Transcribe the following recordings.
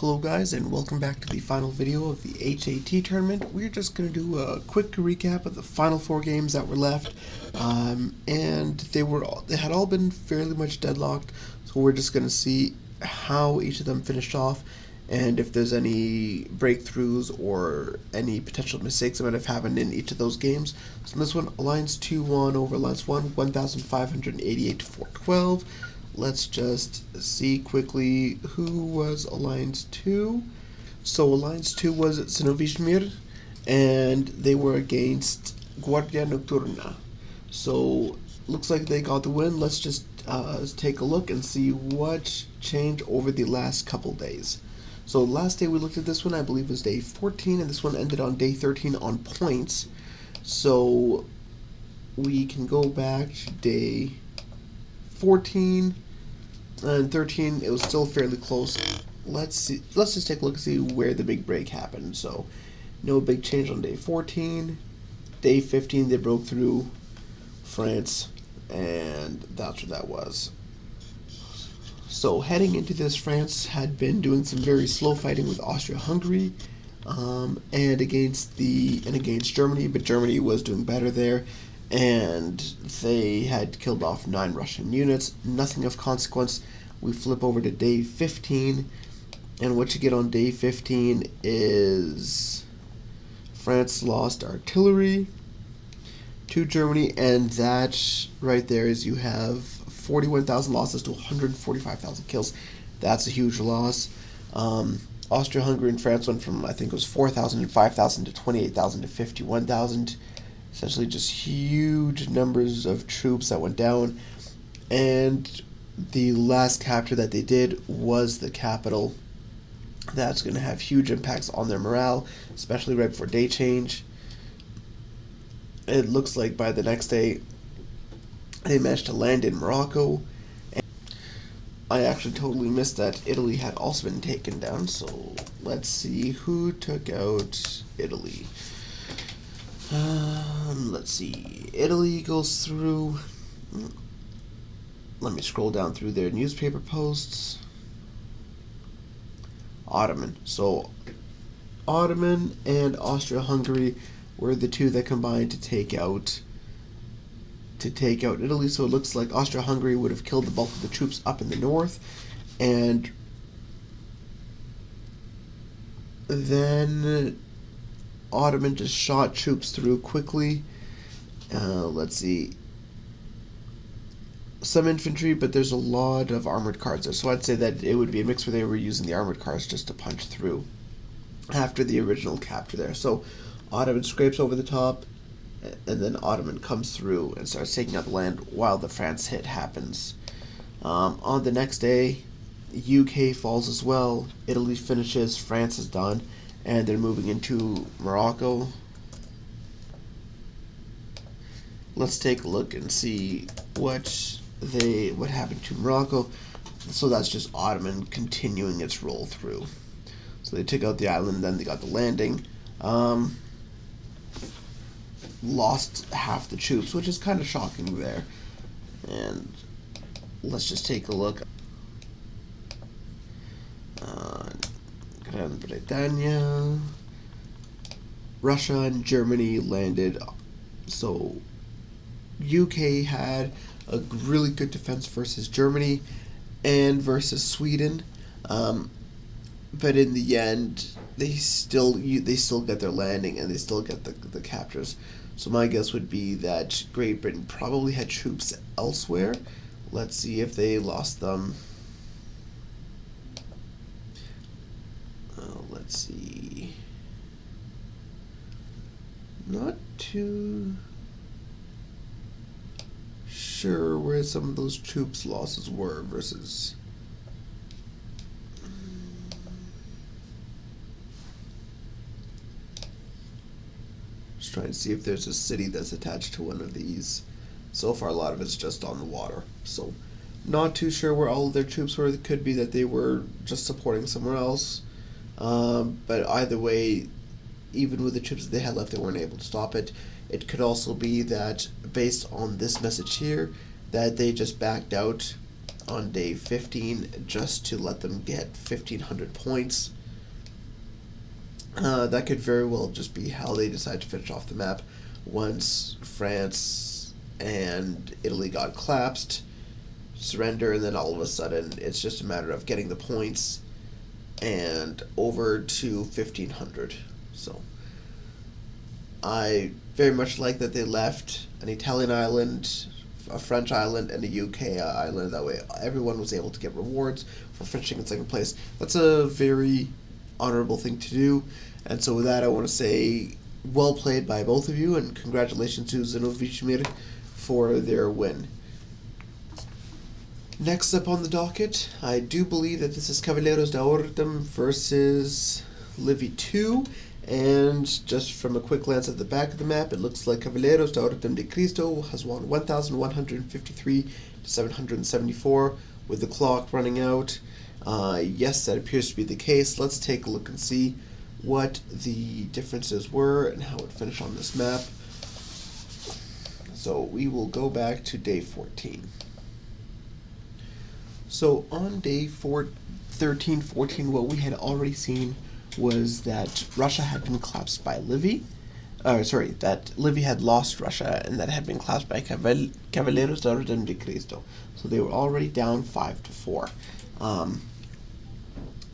Hello guys, and welcome back to the final video of the HAT tournament. We're just going to do a quick recap of the final four games that were left, and they had all been fairly much deadlocked, so we're just going to see how each of them finished off, and if there's any breakthroughs or any potential mistakes that might have happened in each of those games. So in this one, Alliance 2 won over Alliance 1, 1,588 to 412. Let's just see quickly who was Alliance 2. So Alliance 2 was Synovizhmir, and they were against Guardia Nocturna. So looks like they got the win. Let's just take a look and see what changed over the last couple days. So last day we looked at this one, I believe was day 14, and this one ended on day 13 on points. So we can go back to day 14 and 13. It was still fairly close. Let's just take a look and see where the big break happened. So no big change on day 14. Day 15 they broke through France, and that's what that was. So heading into this, France had been doing some very slow fighting with Austria-Hungary, and against Germany, but Germany was doing better there. And they had killed off 9 Russian units, nothing of consequence. We flip over to day 15, and what you get on day 15 is France lost artillery to Germany, and that right there is you have 41,000 losses to 145,000 kills. That's a huge loss. Austria-Hungary and France went from, I think it was 4,000 and 5,000 to 28,000 to 51,000. Essentially just huge numbers of troops that went down. And the last capture that they did was the capital. That's going to have huge impacts on their morale, especially right before day change. It looks like by the next day they managed to land in Morocco. And I actually totally missed that Italy had also been taken down, so let's see who took out Italy. Let's see. Italy goes through. Let me scroll down through their newspaper posts. Ottoman. So, Ottoman and Austria-Hungary were the two that combined to take out Italy. So it looks like Austria-Hungary would have killed the bulk of the troops up in the north, and then Ottoman just shot troops through quickly. Let's see. Some infantry, but there's a lot of armored cars there. So I'd say that it would be a mix where they were using the armored cars just to punch through after the original capture there. So Ottoman scrapes over the top, and then Ottoman comes through and starts taking out the land while the France hit happens. On the next day, UK falls as well. Italy finishes, France is done, and they're moving into Morocco. Let's take a look and see what happened to Morocco. So that's just Ottoman continuing its roll through. So they took out the island, then they got the landing. Lost half the troops, which is kind of shocking there. And let's just take a look. Gran Bretagne, Russia and Germany landed. So UK had a really good defense versus Germany and versus Sweden, but in the end they still get their landing and they still get the captures. So my guess would be that Great Britain probably had troops elsewhere. Let's see if they lost them. Let's see. Not too sure where some of those troops losses were versus. Just trying to see if there's a city that's attached to one of these. So far a lot of it's just on the water, so not too sure where all of their troops were. It could be that they were just supporting somewhere else, but either way, even with the troops that they had left, they weren't able to stop it. It could also be that, based on this message here, that they just backed out on day 15 just to let them get 1,500 points. That could very well just be how they decide to finish off the map once France and Italy got collapsed, surrender, and then all of a sudden it's just a matter of getting the points and over to 1,500. So I very much like that they left an Italian island, a French island, and a UK island. That way everyone was able to get rewards for finishing in second place. That's a very honorable thing to do. And so with that, I want to say well played by both of you, and congratulations to Zenovichmir for their win. Next up on the docket, I do believe that this is Cavalleiros da Ordem versus Livy 2. And just from a quick glance at the back of the map, it looks like Cavalleiros da Ordem de Cristo has won 1,153 to 774 with the clock running out. Yes, that appears to be the case. Let's take a look and see what the differences were and how it finished on this map. So we will go back to day 14. So on day 13-14, what we had already seen was that Russia had been collapsed by Livy. That Livy had lost Russia and that had been collapsed by Cavalleiros da Ordem de Cristo. So they were already down 5-4.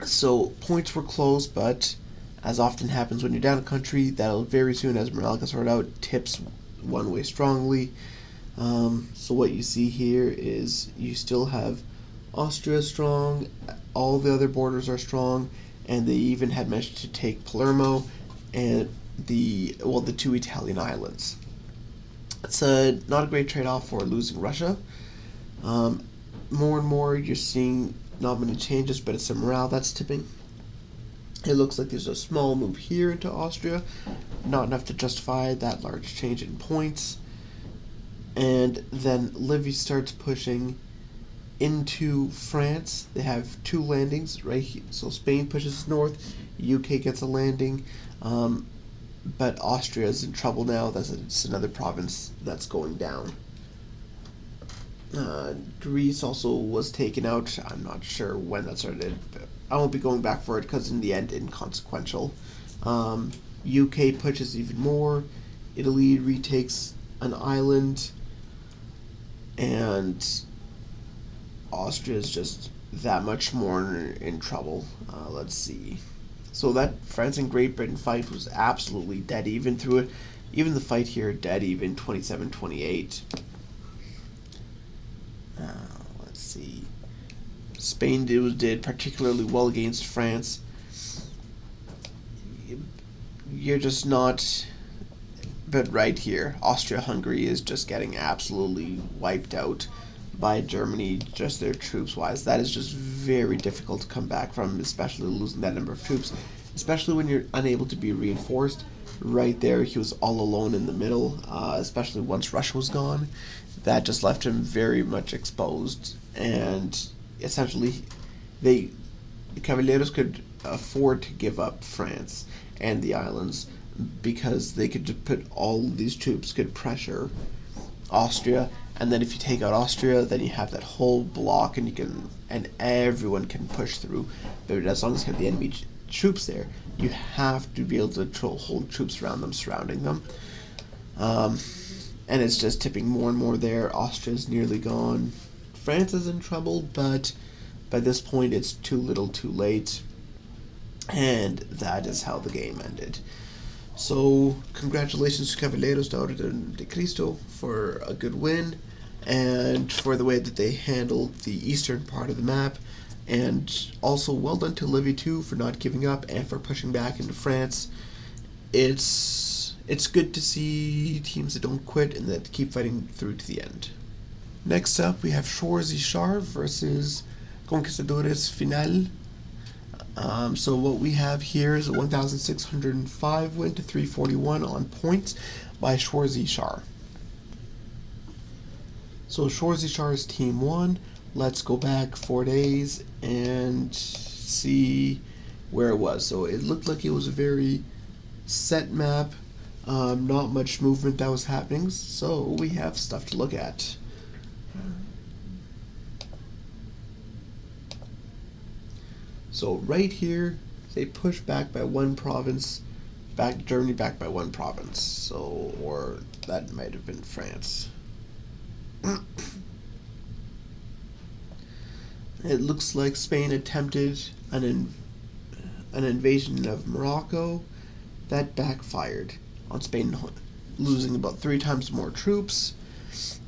So points were close, but as often happens when you're down a country, that'll very soon, as morale gets sorted out, tips one way strongly. So what you see here is you still have Austria strong, all the other borders are strong, and they even had managed to take Palermo and the two Italian islands. It's not a great trade-off for losing Russia. More and more you're seeing not many changes, but it's the morale that's tipping. It looks like there's a small move here into Austria, not enough to justify that large change in points. And then Livy starts pushing into France. They have two landings right here. So Spain pushes north, UK gets a landing, but Austria is in trouble now. It's another province that's going down. Greece also was taken out. I'm not sure when that started, but I won't be going back for it because in the end, inconsequential. UK pushes even more. Italy retakes an island, and Austria is just that much more in trouble. Let's see. So that France and Great Britain fight was absolutely dead even through it. Even the fight here, dead even, 27-28. Let's see. Spain did particularly well against France. You're just not... But right here, Austria-Hungary is just getting absolutely wiped out by Germany, just their troops-wise. That is just very difficult to come back from, especially losing that number of troops, especially when you're unable to be reinforced. Right there, he was all alone in the middle, especially once Russia was gone. That just left him very much exposed, and essentially, the Cavalleiros could afford to give up France and the islands because they could just put all these troops, could pressure Austria, and then if you take out Austria, then you have that whole block, and everyone can push through. But as long as you have the enemy troops there, you have to be able to hold troops around them, surrounding them. And it's just tipping more and more there. Austria's nearly gone. France is in trouble, but by this point it's too little too late. And that is how the game ended. So, congratulations to Cavalleiros da Ordem de Cristo for a good win, and for the way that they handled the eastern part of the map, and also well done to Livy too for not giving up and for pushing back into France. It's good to see teams that don't quit and that keep fighting through to the end. Next up, we have Schwarzy Schar versus Conquistadores Final. So what we have here is a 1,605 win to 341 on points by Schwarzy Schar. So Schwarzy Schar's team won. Let's go back 4 days and see where it was. So it looked like it was a very set map, not much movement that was happening, so we have stuff to look at. So right here, they push back by one province, back Germany back by one province. So, or that might have been France. It looks like Spain attempted an invasion of Morocco. That backfired on Spain, losing about 3 times more troops.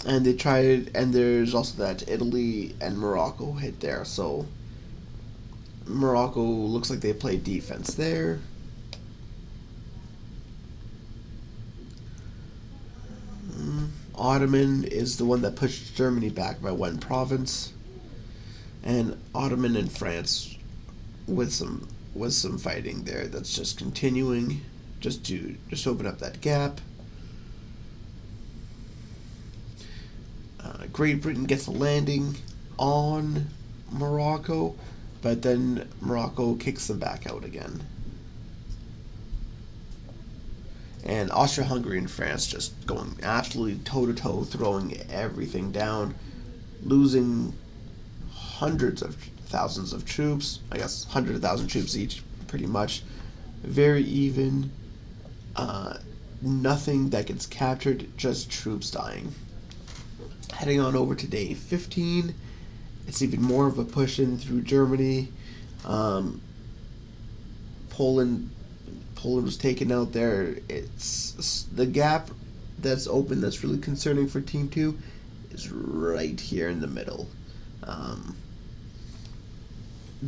And they tried, and there's also that Italy and Morocco hit there. So Morocco looks like they played defense there. Ottoman is the one that pushed Germany back by one province, and Ottoman and France with some fighting there. That's just continuing, just to open up that gap. Great Britain gets a landing on Morocco, but then Morocco kicks them back out again. And Austria-Hungary and France just going absolutely toe-to-toe, throwing everything down, losing hundreds of thousands of troops. I guess 100,000 troops each, pretty much. Very even. Nothing that gets captured, just troops dying. Heading on over to day 15, it's even more of a push in through Germany. Poland was taken out there. It's the gap that's open that's really concerning for Team 2 is right here in the middle.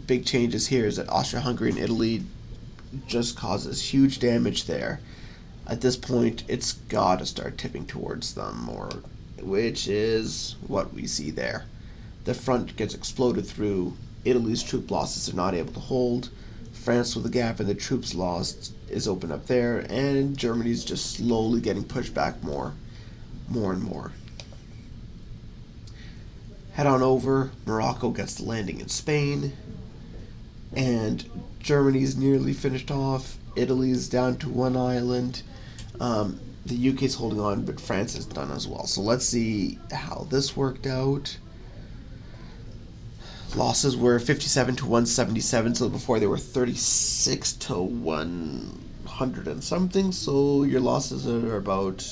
Big changes here is that Austria-Hungary and Italy just causes huge damage there. At this point, it's got to start tipping towards them more, which is what we see there. The front gets exploded through. Italy's troop losses are not able to hold. France with a gap in the troops lost is open up there, and Germany's just slowly getting pushed back more and more. Head on over. Morocco gets the landing in Spain, and Germany's nearly finished off. Italy's down to one island. The UK's holding on, but France is done as well. So let's see how this worked out. Losses were 57 to 177, so before they were 36 to 100 and something. So your losses are about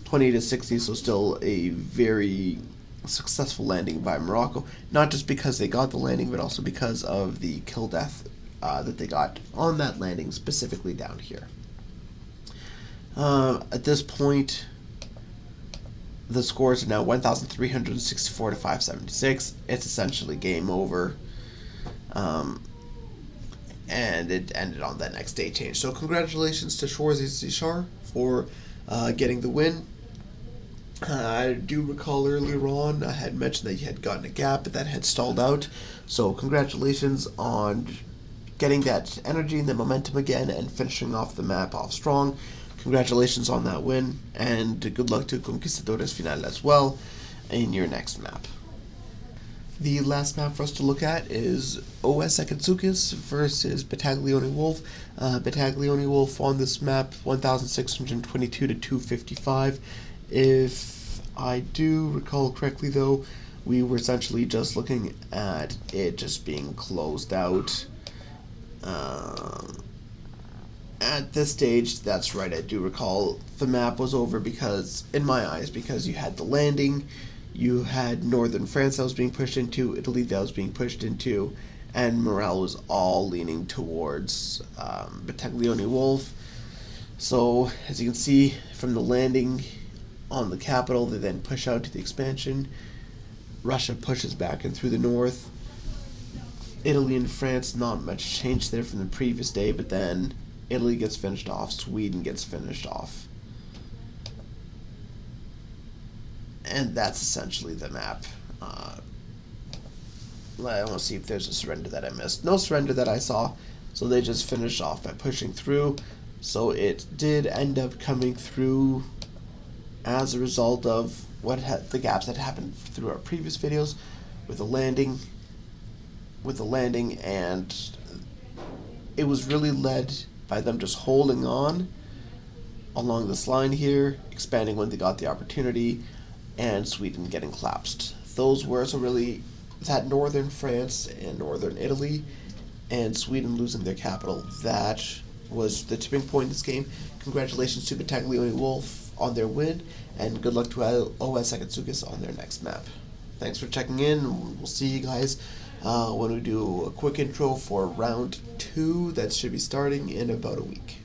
20 to 60, so still a very successful landing by Morocco. Not just because they got the landing, but also because of the kill death that they got on that landing, specifically down here. At this point, the scores are now 1,364 to 576. It's essentially game over. And it ended on that next day change. So congratulations to Schwarzy Zishar for getting the win. I do recall earlier on I had mentioned that you had gotten a gap, but that had stalled out. So congratulations on getting that energy and the momentum again and finishing off the map off strong. Congratulations on that win, and good luck to Conquistadores Final as well in your next map. The last map for us to look at is OS Akatsukas versus Battaglione Wolf. Battaglione Wolf on this map, 1,622 to 255. If I do recall correctly, though, we were essentially just looking at it just being closed out. At this stage, that's right, I do recall the map was over because, in my eyes, because you had the landing, you had northern France that was being pushed into, Italy that was being pushed into, and morale was all leaning towards Battaglione Wolf. So, as you can see from the landing on the capital, they then push out to the expansion. Russia pushes back in through the north. Italy and France, not much change there from the previous day, but then Italy gets finished off, Sweden gets finished off. And that's essentially the map. I want to see if there's a surrender that I missed. No surrender that I saw, so they just finished off by pushing through. So it did end up coming through as a result of the gaps that happened through our previous videos with the landing. And it was really led by them just holding on along this line here, expanding when they got the opportunity, and Sweden getting collapsed. Those were so really that northern France and northern Italy and Sweden losing their capital. That was the tipping point in this game. Congratulations to Battaglione Wolf on their win, and good luck to OS Akatsukas on their next map. Thanks for checking in. We'll see you guys when we do a quick intro for round 2 that should be starting in about a week.